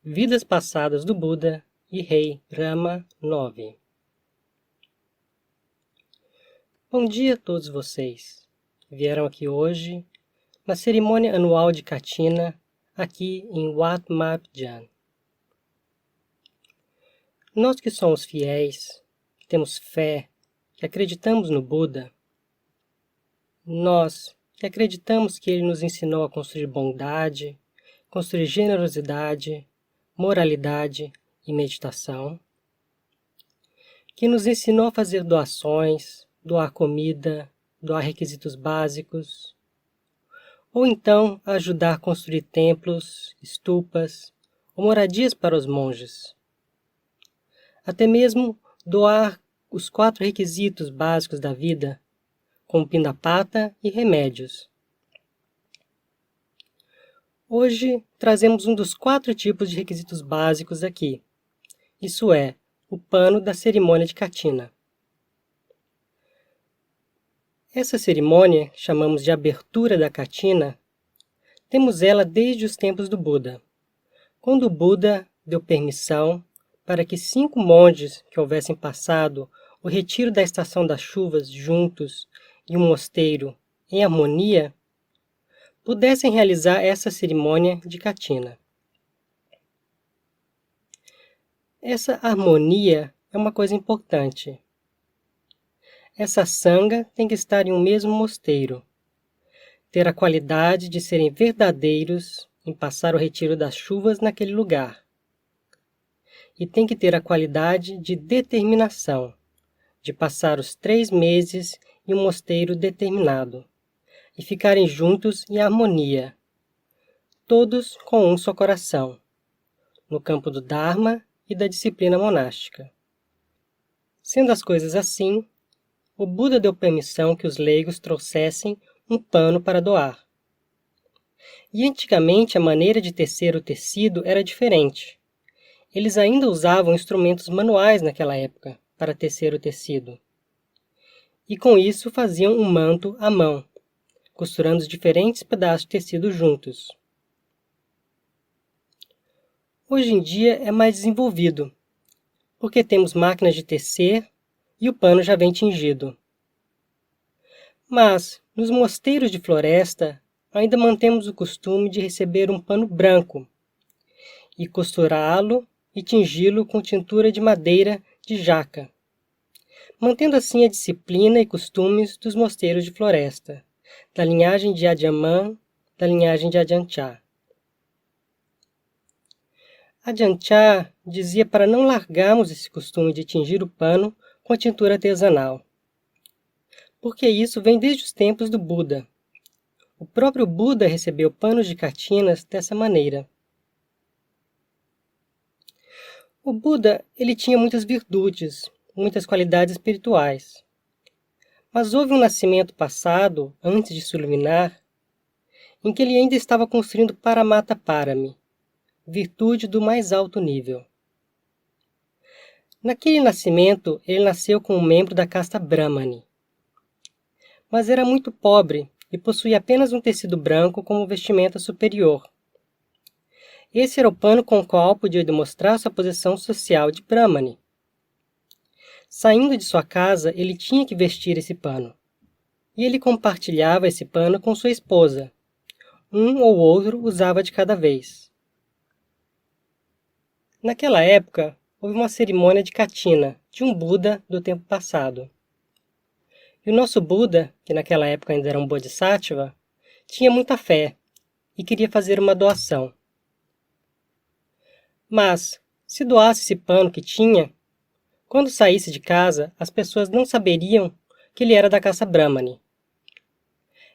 Vidas passadas do Buda e Rei Rama IX. Bom dia a todos vocês. Vieram aqui hoje na cerimônia anual de Kathina, aqui em Wat Marp Jan. Nós que somos fiéis, que temos fé, que acreditamos no Buda, nós que acreditamos que ele nos ensinou a construir bondade, construir generosidade, moralidade e meditação, que nos ensinou a fazer doações, doar comida, doar requisitos básicos, ou então a ajudar a construir templos, estupas ou moradias para os monges. Até mesmo doar os 4 requisitos básicos da vida, como pindapata e remédios. Hoje trazemos um dos 4 tipos de requisitos básicos aqui, isso é, o pano da cerimônia de Kathina. Essa cerimônia, chamamos de abertura da Kathina, temos ela desde os tempos do Buda, quando o Buda deu permissão para que 5 monges que houvessem passado o retiro da estação das chuvas juntos em um mosteiro em harmonia, pudessem realizar essa cerimônia de Kathina. Essa harmonia é uma coisa importante. Essa sangha tem que estar em um mesmo mosteiro, ter a qualidade de serem verdadeiros em passar o retiro das chuvas naquele lugar. E tem que ter a qualidade de determinação, de passar os 3 meses em um mosteiro determinado, e ficarem juntos em harmonia, todos com um só coração, no campo do Dharma e da disciplina monástica. Sendo as coisas assim, o Buda deu permissão que os leigos trouxessem um pano para doar. E antigamente a maneira de tecer o tecido era diferente. Eles ainda usavam instrumentos manuais naquela época para tecer o tecido. E com isso faziam um manto à mão, costurando os diferentes pedaços de tecido juntos. Hoje em dia é mais desenvolvido, porque temos máquinas de tecer e o pano já vem tingido. Mas, nos mosteiros de floresta, ainda mantemos o costume de receber um pano branco e costurá-lo e tingi-lo com tintura de madeira de jaca, mantendo assim a disciplina e costumes dos mosteiros de floresta, da linhagem de Adyaman, da linhagem de Ajahn Chah. Ajahn Chah dizia para não largarmos esse costume de tingir o pano com a tintura artesanal, porque isso vem desde os tempos do Buda. O próprio Buda recebeu panos de Kathinas dessa maneira. O Buda ele tinha muitas virtudes, muitas qualidades espirituais. Mas houve um nascimento passado, antes de se iluminar, em que ele ainda estava construindo Paramata Parami, virtude do mais alto nível. Naquele nascimento, ele nasceu como membro da casta Brahmani. Mas era muito pobre e possuía apenas um tecido branco como vestimenta superior. Esse era o pano com o qual podia demonstrar sua posição social de Brahmani. Saindo de sua casa, ele tinha que vestir esse pano. E ele compartilhava esse pano com sua esposa. Um ou outro usava de cada vez. Naquela época, houve uma cerimônia de Kathina, de um Buda do tempo passado. E o nosso Buda, que naquela época ainda era um Bodhisattva, tinha muita fé e queria fazer uma doação. Mas, se doasse esse pano que tinha, quando saísse de casa, as pessoas não saberiam que ele era da casta Brahmani.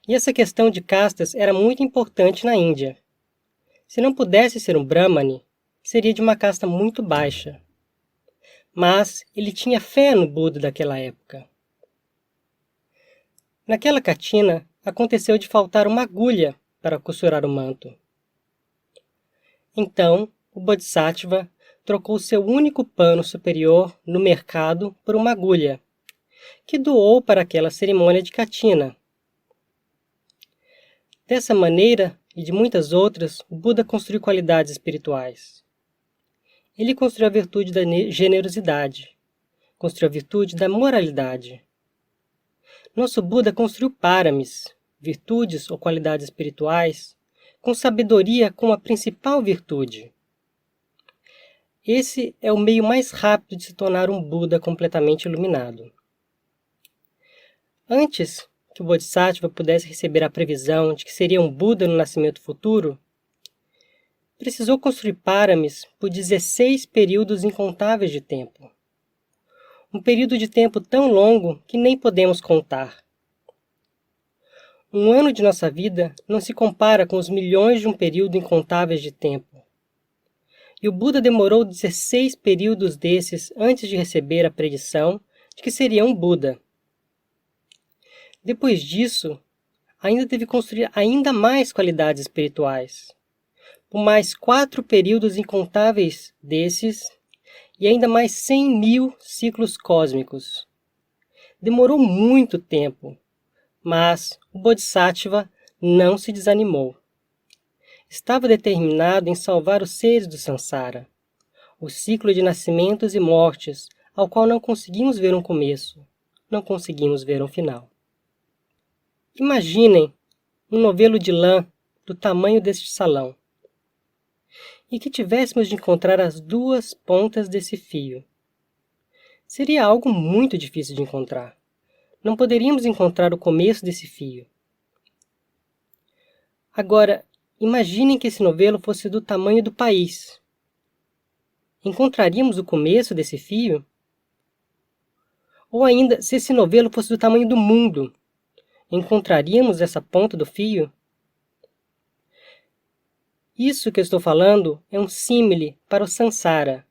E essa questão de castas era muito importante na Índia. Se não pudesse ser um Brahmani, seria de uma casta muito baixa. Mas ele tinha fé no Buda daquela época. Naquela Kathina, aconteceu de faltar uma agulha para costurar o manto. Então, o Bodhisattva trocou seu único pano superior no mercado por uma agulha, que doou para aquela cerimônia de Kathina. Dessa maneira, e de muitas outras, o Buda construiu qualidades espirituais. Ele construiu a virtude da generosidade, construiu a virtude da moralidade. Nosso Buda construiu paramis, virtudes ou qualidades espirituais, com sabedoria como a principal virtude. Esse é o meio mais rápido de se tornar um Buda completamente iluminado. Antes que o Bodhisattva pudesse receber a previsão de que seria um Buda no nascimento futuro, precisou construir paramis por 16 períodos incontáveis de tempo. Um período de tempo tão longo que nem podemos contar. Um ano de nossa vida não se compara com os milhões de um período incontáveis de tempo. E o Buda demorou 16 períodos desses antes de receber a predição de que seria um Buda. Depois disso, ainda teve que construir ainda mais qualidades espirituais. Por mais 4 períodos incontáveis desses, e ainda mais 100.000 ciclos cósmicos. Demorou muito tempo, mas o Bodhisattva não se desanimou. Estava determinado em salvar os seres do Sansara, o ciclo de nascimentos e mortes, ao qual não conseguimos ver um começo, não conseguimos ver um final. Imaginem um novelo de lã do tamanho deste salão, e que tivéssemos de encontrar as duas pontas desse fio. Seria algo muito difícil de encontrar. Não poderíamos encontrar o começo desse fio. Agora, imaginem que esse novelo fosse do tamanho do país. Encontraríamos o começo desse fio? Ou ainda, se esse novelo fosse do tamanho do mundo, encontraríamos essa ponta do fio? Isso que eu estou falando é um símile para o Sansara,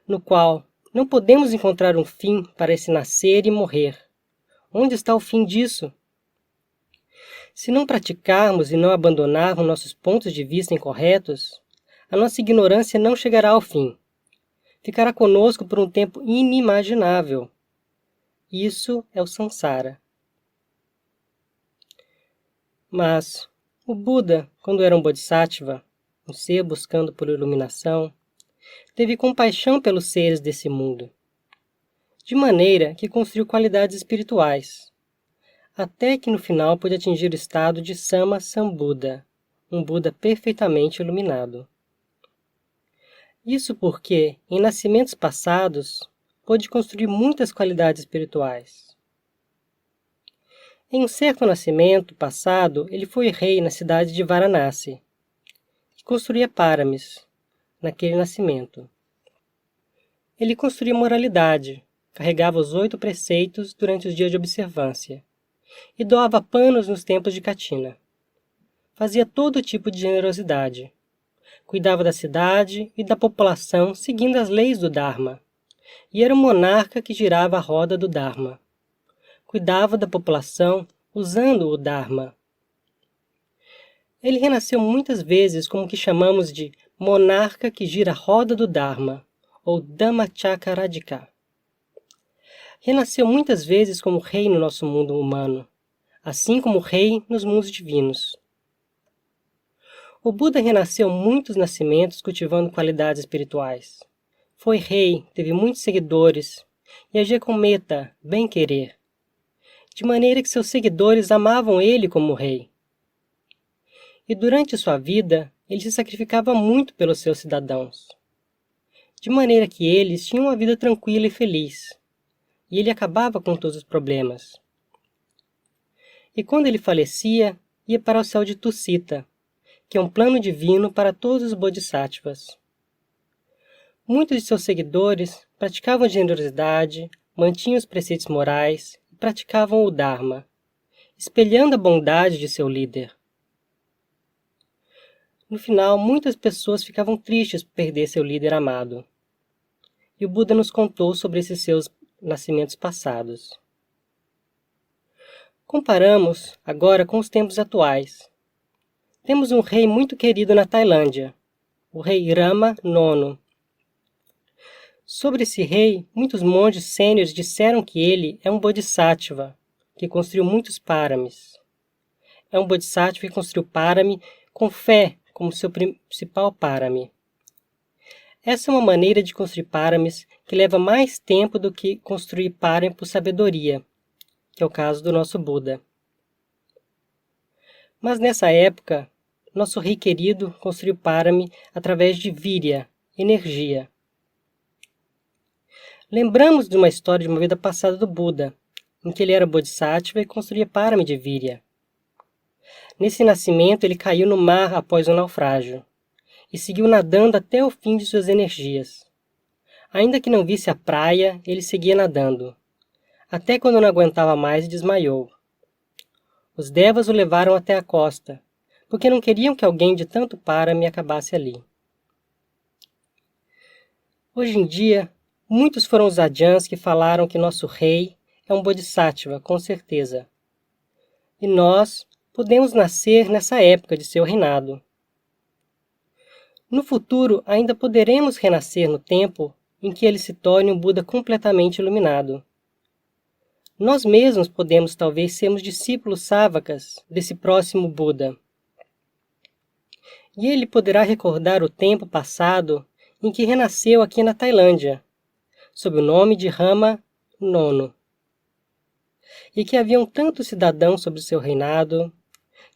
no qual não podemos encontrar um fim para esse nascer e morrer. Onde está o fim disso? Se não praticarmos e não abandonarmos nossos pontos de vista incorretos, a nossa ignorância não chegará ao fim. Ficará conosco por um tempo inimaginável. Isso é o Sansara. Mas o Buda, quando era um Bodhisattva, um ser buscando por iluminação, teve compaixão pelos seres desse mundo, de maneira que construiu qualidades espirituais, até que no final pôde atingir o estado de Sama Sambuddha, um Buda perfeitamente iluminado. Isso porque, em nascimentos passados, pôde construir muitas qualidades espirituais. Em um certo nascimento passado, ele foi rei na cidade de Varanasi, e construía paramis naquele nascimento. Ele construía moralidade, carregava os 8 preceitos durante os dias de observância, e doava panos nos tempos de Katina. Fazia todo tipo de generosidade. Cuidava da cidade e da população seguindo as leis do Dharma, e era um monarca que girava a roda do Dharma. Cuidava da população usando o Dharma. Ele renasceu muitas vezes como o que chamamos de monarca que gira a roda do Dharma, ou Dhammacakkaradika. Renasceu muitas vezes como rei no nosso mundo humano, assim como rei nos mundos divinos. O Buda renasceu muitos nascimentos cultivando qualidades espirituais. Foi rei, teve muitos seguidores, e agia com metta, bem-querer, de maneira que seus seguidores amavam ele como rei. E durante sua vida, ele se sacrificava muito pelos seus cidadãos, de maneira que eles tinham uma vida tranquila e feliz, e ele acabava com todos os problemas. E quando ele falecia, ia para o céu de Tusita, que é um plano divino para todos os bodhisattvas. Muitos de seus seguidores praticavam generosidade, mantinham os preceitos morais e praticavam o Dharma, espelhando a bondade de seu líder. No final, muitas pessoas ficavam tristes por perder seu líder amado. E o Buda nos contou sobre esses seus nascimentos passados. Comparamos agora com os tempos atuais. Temos um rei muito querido na Tailândia, o rei Rama IX. Sobre esse rei, muitos monges sêniores disseram que ele é um bodhisattva, que construiu muitos paramis. É um bodhisattva que construiu parami com fé como seu principal parami. Essa é uma maneira de construir paramis que leva mais tempo do que construir parami por sabedoria, que é o caso do nosso Buda. Mas nessa época, nosso rei querido construiu parami através de virya, energia. Lembramos de uma história de uma vida passada do Buda, em que ele era bodhisattva e construía parami de virya. Nesse nascimento, ele caiu no mar após um naufrágio, e seguiu nadando até o fim de suas energias. Ainda que não visse a praia, ele seguia nadando, até quando não aguentava mais e desmaiou. Os devas o levaram até a costa, porque não queriam que alguém de tanto parami acabasse ali. Hoje em dia, muitos foram os adyans que falaram que nosso rei é um bodhisattva, com certeza. E nós podemos nascer nessa época de seu reinado. No futuro, ainda poderemos renascer no tempo em que ele se torne um Buda completamente iluminado. Nós mesmos podemos talvez sermos discípulos sávakas desse próximo Buda. E ele poderá recordar o tempo passado em que renasceu aqui na Tailândia, sob o nome de Rama IX, e que haviam tantos cidadãos sob seu reinado,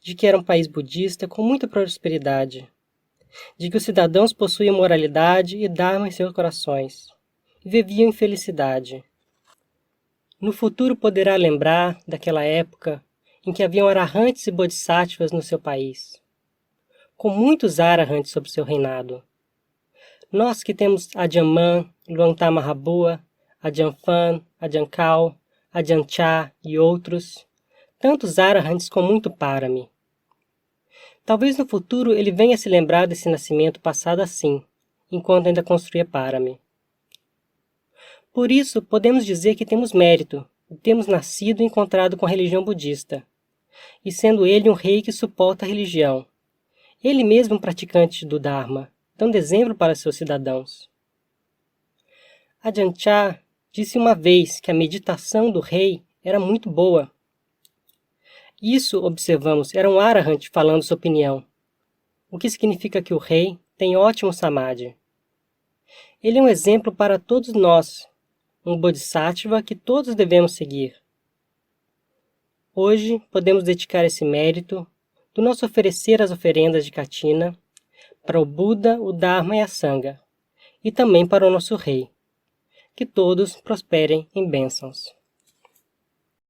de que era um país budista com muita prosperidade, de que os cidadãos possuíam moralidade e dharma em seus corações, e viviam em felicidade. No futuro poderá lembrar daquela época em que haviam arahantes e bodhisattvas no seu país, com muitos arahantes sob seu reinado. Nós que temos Ajahn Mun, Luang Mahabua, Ajahn Phan, Ajahn Kau, Ajahn Chah e outros, tantos arahantes com muito parami. Talvez no futuro ele venha se lembrar desse nascimento passado assim, enquanto ainda construía parami. Por isso, podemos dizer que temos mérito, de termos nascido e encontrado com a religião budista, e sendo ele um rei que suporta a religião, ele mesmo um praticante do Dharma, dando exemplo para seus cidadãos. Ajahn Chah disse uma vez que a meditação do rei era muito boa. Isso, observamos, era um arahant falando sua opinião, o que significa que o rei tem ótimo samadhi. Ele é um exemplo para todos nós, um bodhisattva que todos devemos seguir. Hoje, podemos dedicar esse mérito do nosso oferecer as oferendas de Katina para o Buda, o Dharma e a Sangha, e também para o nosso rei. Que todos prosperem em bênçãos.